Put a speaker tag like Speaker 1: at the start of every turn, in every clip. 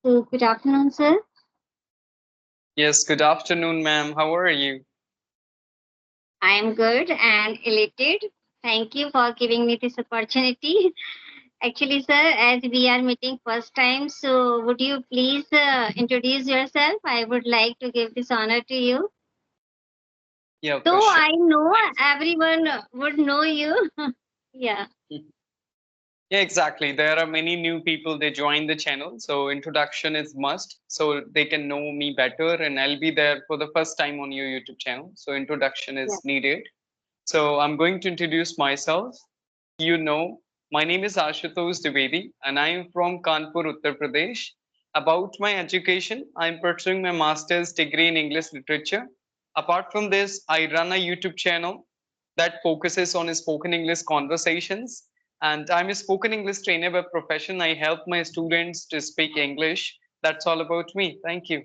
Speaker 1: So, good afternoon, sir.
Speaker 2: Yes, good afternoon, ma'am. How are you?
Speaker 1: I am good and elated. Thank you for giving me this opportunity. Actually, sir, as we are meeting first time, so would you please introduce yourself? I would like to give this honor to you.
Speaker 2: Yeah, for
Speaker 1: Though
Speaker 2: sure.
Speaker 1: I know everyone would know you. Yeah.
Speaker 2: Yeah, exactly. There are many new people they join the channel, so introduction is must, so they can know me better, and I'll be there for the first time on your YouTube channel, so introduction
Speaker 1: Yeah.
Speaker 2: is needed. So I'm going to introduce myself. You know, my name is Ashutosh Dwivedi, and I am from Kanpur, Uttar Pradesh. About my education, I'm pursuing my master's degree in English literature. Apart from this, I run a YouTube channel that focuses on spoken English conversations. And I'm a spoken English trainer by profession. I help my students to speak English. That's all about me. Thank you.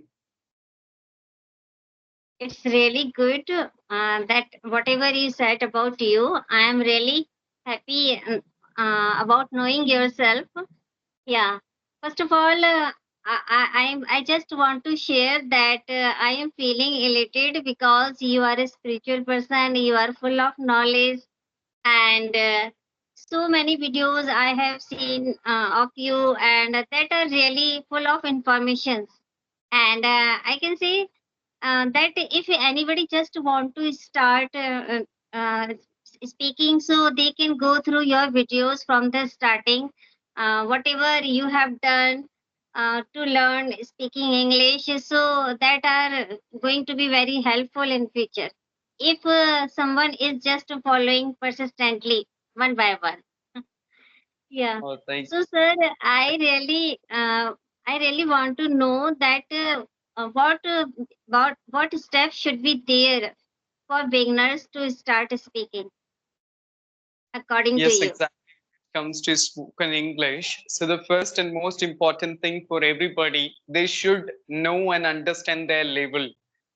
Speaker 1: It's really good that whatever you said about you, I am really happy about knowing yourself. Yeah. First of all, I just want to share that I am feeling elated because you are a spiritual person. You are full of knowledge, and so many videos I have seen of you, and that are really full of information. And I can say that if anybody just want to start speaking, so they can go through your videos from the starting, whatever you have done to learn speaking English, so that are going to be very helpful in future if someone is just following persistently one by one. Yeah.
Speaker 2: Oh, thank
Speaker 1: So, sir, I really want to know that what steps should be there for beginners to start speaking, according to
Speaker 2: Yes,
Speaker 1: you.
Speaker 2: exactly. Comes to spoken English. So the first and most important thing for everybody, they should know and understand their level,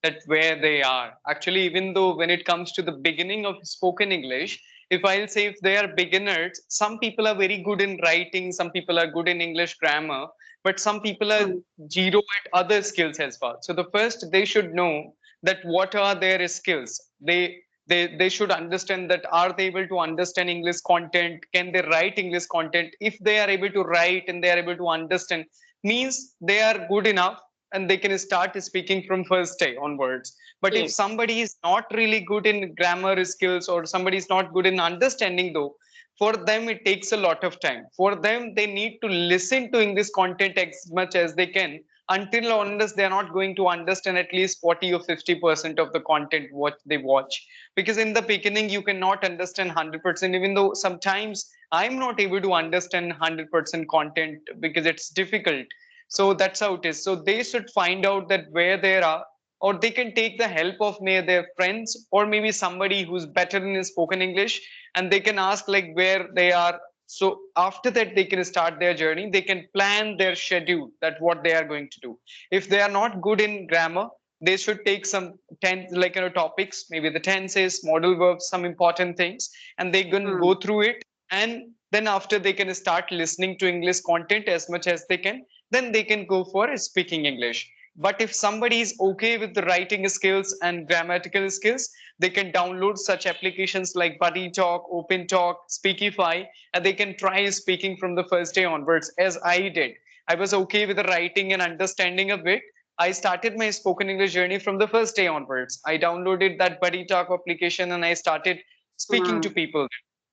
Speaker 2: that where they are. Actually, even though when it comes to the beginning of spoken English, if I'll say if they are beginners, some people are very good in writing, some people are good in English grammar, but some people are
Speaker 1: Hmm.
Speaker 2: zero at other skills as well. So the first they should know that what are their skills. They should understand that are they able to understand English content, can they write English content. If they are able to write and they are able to understand, means they are good enough and they can start speaking from first day onwards. But if
Speaker 1: Yes.
Speaker 2: somebody is not really good in grammar skills or somebody is not good in understanding, though, for them it takes a lot of time. For them they need to listen to English content as much as they can, until or unless they are not going to understand at least 40 or 50% of the content what they watch. Because in the beginning you cannot understand 100%, even though sometimes I'm not able to understand 100% content because it's difficult. So that's how it is. So they should find out that where they are, or they can take the help of maybe their friends or maybe somebody who's better in spoken English, and they can ask like where they are. So after that they can start their journey, they can plan their schedule that what they are going to do. If they are not good in grammar, they should take some topics, maybe the tenses, modal verbs, some important things, and they can
Speaker 1: Hmm.
Speaker 2: go through it. And then after they can start listening to English content as much as they can, then they can go for speaking English. But if somebody is okay with the writing skills and grammatical skills, they can download such applications like Buddy Talk, Open Talk, Speakify, and they can try speaking from the first day onwards, as I did. I was okay with the writing and understanding a bit. I started my spoken English journey from the first day onwards. I downloaded that Buddy Talk application and I started speaking to
Speaker 1: Hmm.
Speaker 2: people.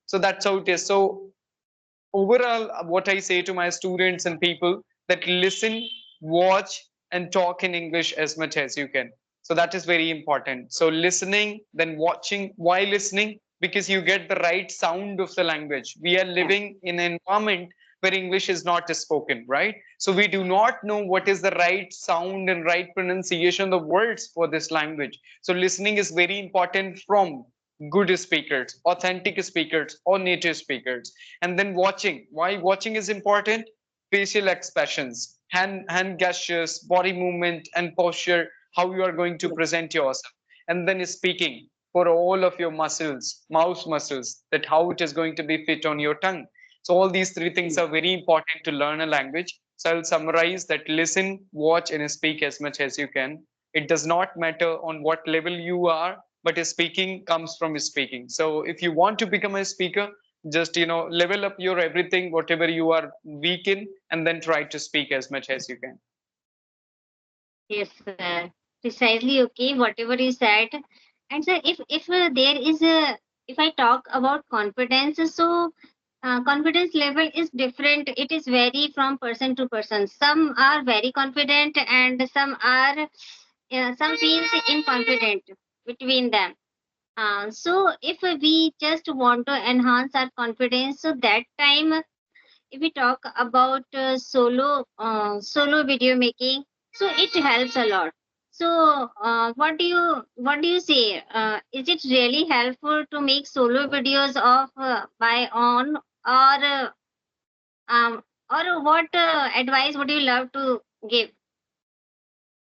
Speaker 2: So that's how it is. So overall, what I say to my students and people, that listen, watch, and talk in English as much as you can. So that is very important. So listening, then watching. Why listening? Because you get the right sound of the language. We are
Speaker 1: Yeah.
Speaker 2: living in an environment where English is not spoken, right? So we do not know what is the right sound and right pronunciation of words for this language. So listening is very important from good speakers, authentic speakers, or native speakers. And then watching. Why watching is important? Facial expressions, hand gestures, body movement, and posture, how you are going to
Speaker 1: Yes.
Speaker 2: present yourself. And then speaking, for all of your muscles, mouth muscles, that how it is going to be fit on your tongue. So all these three things
Speaker 1: Yes.
Speaker 2: are very important to learn a language. So I'll summarize that: listen, watch, and speak as much as you can. It does not matter on what level you are, but speaking comes from speaking. So if you want to become a speaker, just level up your everything, whatever you are weak in, and then try to speak as much as you can.
Speaker 1: Yes, sir. Precisely. Okay, whatever you said. And sir, if there is a, if I talk about confidence, so confidence level is different. It is vary from person to person. Some are very confident, and some are some feels inconfident between them. So if we just want to enhance our confidence, so that time if we talk about solo video making, so it helps a lot. So what do you say, is it really helpful to make solo videos of by on, um or what advice would you love to give?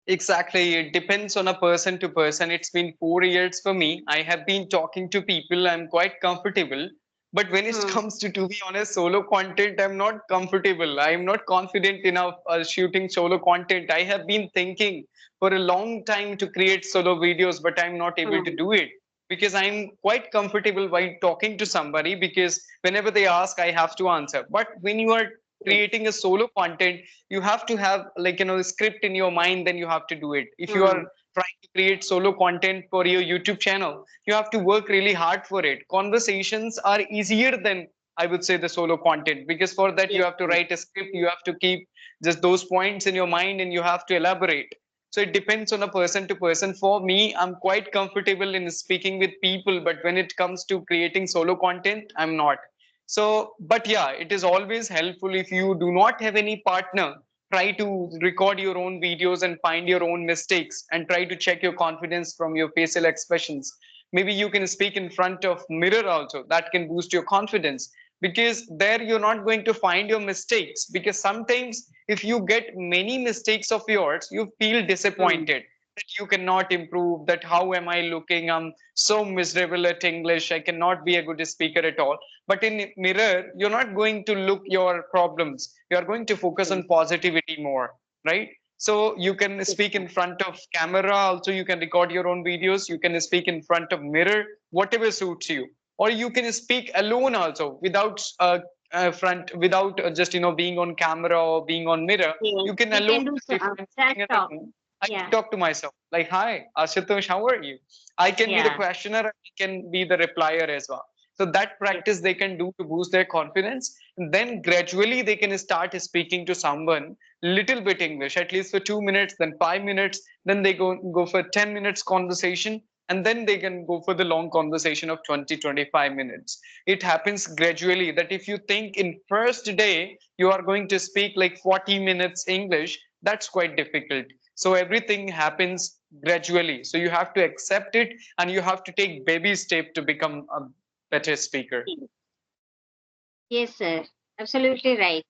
Speaker 2: Exactly. It depends on a person to person. It's been 4 years for me. I have been talking to people. I'm quite comfortable. But when it
Speaker 1: Hmm.
Speaker 2: comes to be honest, solo content, I'm not comfortable. I'm not confident enough shooting solo content. I have been thinking for a long time to create solo videos, but I'm not able to
Speaker 1: Hmm.
Speaker 2: do it because I'm quite comfortable while talking to somebody, because whenever they ask, I have to answer. But when you are
Speaker 1: Yes.
Speaker 2: creating a solo content, you have to have, like, the script in your mind, then you have to do it. If you are
Speaker 1: Hmm.
Speaker 2: trying to create solo content for your YouTube channel, you have to work really hard for it. Conversations are easier than, I would say, the solo content, because for that you
Speaker 1: Yes.
Speaker 2: have to
Speaker 1: Yes.
Speaker 2: write a script, you have to keep just those points in your mind, and you have to elaborate. So it depends on a person to person. For me, I'm quite comfortable in speaking with people, but when it comes to creating solo content, I'm not. So, but yeah, it is always helpful if you do not have any partner. Try to record your own videos and find your own mistakes and try to check your confidence from your facial expressions. Maybe you can speak in front of mirror also. That can boost your confidence, because there you're not going to find your mistakes. Because sometimes if you get many mistakes of yours, you feel
Speaker 1: Hmm.
Speaker 2: disappointed that you cannot improve, that how am I looking? I'm so miserable at English. I cannot be a good speaker at all. But in mirror, you're not going to look your problems. You are going to focus
Speaker 1: Yes.
Speaker 2: on positivity more, right? So you can
Speaker 1: Yes,
Speaker 2: speak
Speaker 1: sir.
Speaker 2: in front of camera. Also, you can record your own videos. You can speak in front of mirror, whatever suits you. Or you can speak alone also, without front, without just being on camera or being on mirror.
Speaker 1: Yes,
Speaker 2: You can
Speaker 1: we
Speaker 2: alone,
Speaker 1: can do
Speaker 2: just if I'm
Speaker 1: self
Speaker 2: sitting in a
Speaker 1: talk.
Speaker 2: room, I can
Speaker 1: Yeah.
Speaker 2: talk to myself like, "Hi, Ashutosh, how are you?" I can be the
Speaker 1: Yeah.
Speaker 2: questioner. I can be the replier as well. So that
Speaker 1: Yes.
Speaker 2: practice they can do to boost their confidence. And then gradually they can start speaking to someone little bit English, at least for 2 minutes, then 5 minutes, then they go for 10 minutes conversation, and then they can go for the long conversation of 20-25 minutes. It happens gradually, that if you think in first day you are going to speak like 40 minutes English, that's quite difficult. So everything happens gradually. So you have to accept it, and you have to take baby step to become a better speaker.
Speaker 1: Yes, sir. Absolutely right.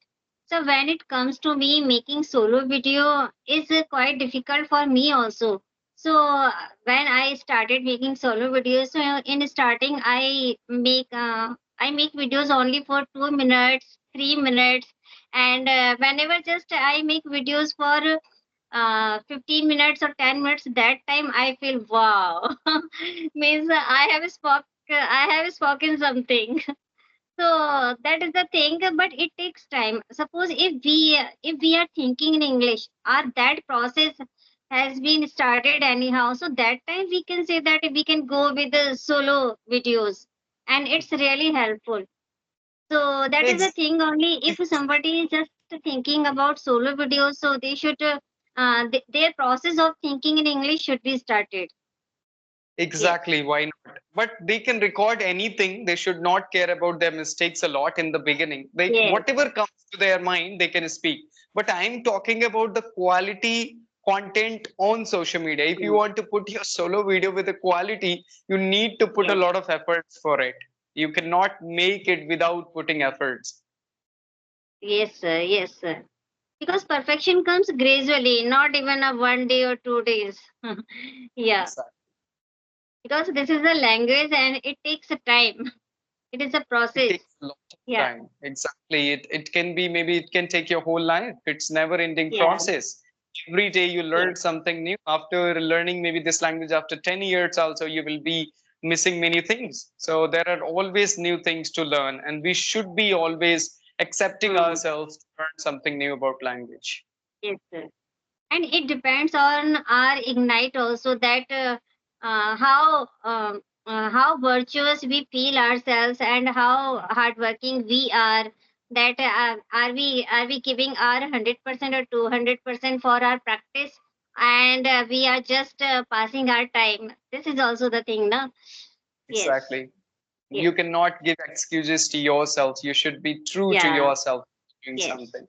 Speaker 1: So when it comes to me, making solo video is quite difficult for me also. So when I started making solo videos, so in starting I make videos only for 2 minutes, 3 minutes, and whenever just I make videos for 15 minutes or 10 minutes, that time I feel wow, means I have spoken something. So that is the thing, but it takes time. Suppose if we are thinking in English, or that process has been started anyhow, so that time we can say that we can go with the solo videos, and it's really helpful. So that is the
Speaker 2: Ex-
Speaker 1: thing only. If somebody is just thinking about solo videos, so they should their process of thinking in English should be started. Yes,
Speaker 2: Exactly, why not? But they can record anything. They should not care about their mistakes a lot in the beginning. They,
Speaker 1: yes,
Speaker 2: whatever comes to their mind, they can speak. But I'm talking about the quality content on social media. If you
Speaker 1: yes,
Speaker 2: want to put your solo video with a quality, you need to put a
Speaker 1: yes,
Speaker 2: lot of efforts for it. You cannot make it without putting efforts.
Speaker 1: yes, sir. Yes, sir. Because perfection comes gradually, not even a 1 day or 2 days. Yeah,
Speaker 2: Exactly.
Speaker 1: because this is a language and it takes a time. It is a
Speaker 2: It
Speaker 1: process.
Speaker 2: takes a lot.
Speaker 1: Yeah.
Speaker 2: time. Exactly. It can be, maybe it can take your whole life. It's never ending
Speaker 1: Yeah.
Speaker 2: process. Every day you
Speaker 1: Yes.
Speaker 2: learn something new. After learning maybe this language after 10 years also, you will be missing many things. So there are always new things to learn, and we should be always accepting
Speaker 1: Hmm.
Speaker 2: ourselves to learn something new about language.
Speaker 1: Yes, sir. And it depends on our ignite also, that how virtuous we feel ourselves and how hardworking we are, that are we giving our 100% or 200% for our practice, and we are just passing our time. This is also the thing, no? Yes.
Speaker 2: Exactly. You
Speaker 1: Yes.
Speaker 2: cannot give excuses to yourself. You should be true to
Speaker 1: Yeah.
Speaker 2: yourself doing
Speaker 1: Yes.
Speaker 2: something.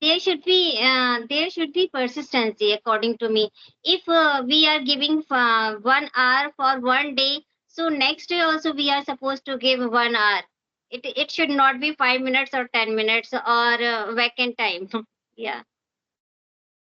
Speaker 1: There should be persistency, according to me. If we are giving 1 hour for one day, so next day also we are supposed to give 1 hour. It should not be 5 minutes or 10 minutes or vacant time. Yeah.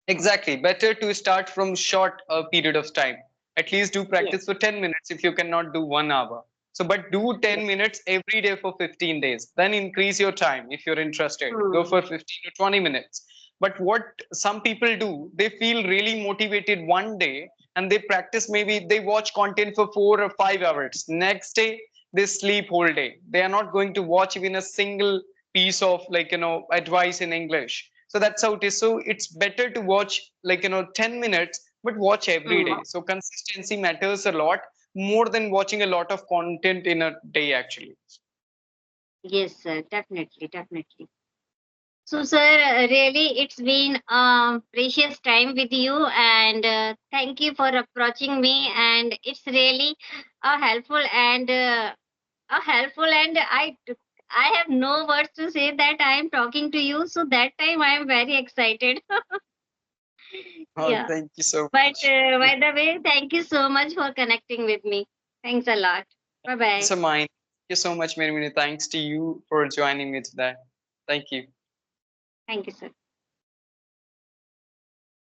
Speaker 2: Exactly. Better to start from short period of time. At least do
Speaker 1: Yes.
Speaker 2: practice for 10 minutes if you cannot do 1 hour. So, but do
Speaker 1: Yes.
Speaker 2: 10 minutes every day for 15 days. Then increase your time if you're interested. Go
Speaker 1: Hmm.
Speaker 2: for 15 to 20 minutes. But what some people do, they feel really motivated one day and they practice, maybe they watch content for 4 or 5 hours. Next day, they sleep whole day. They are not going to watch even a single piece of, like, advice in English. So that's how it is. So it's better to watch, like, 10 minutes, but watch every
Speaker 1: Hmm.
Speaker 2: day. So consistency matters a lot more than watching a lot of content in a day, actually.
Speaker 1: Yes, sir. Definitely. Definitely. So, sir, really, it's been precious time with you, and thank you for approaching me. And it's really helpful, and I have no words to say that I am talking to you. So that time I am very excited.
Speaker 2: Oh,
Speaker 1: Yeah.
Speaker 2: thank you so
Speaker 1: But
Speaker 2: much.
Speaker 1: by the way, thank you so much for connecting with me. Thanks a lot. Bye
Speaker 2: It's
Speaker 1: bye.
Speaker 2: a mine. Thank you so much, Mary. Thanks to you for joining me today. Thank you.
Speaker 1: Thank you, sir.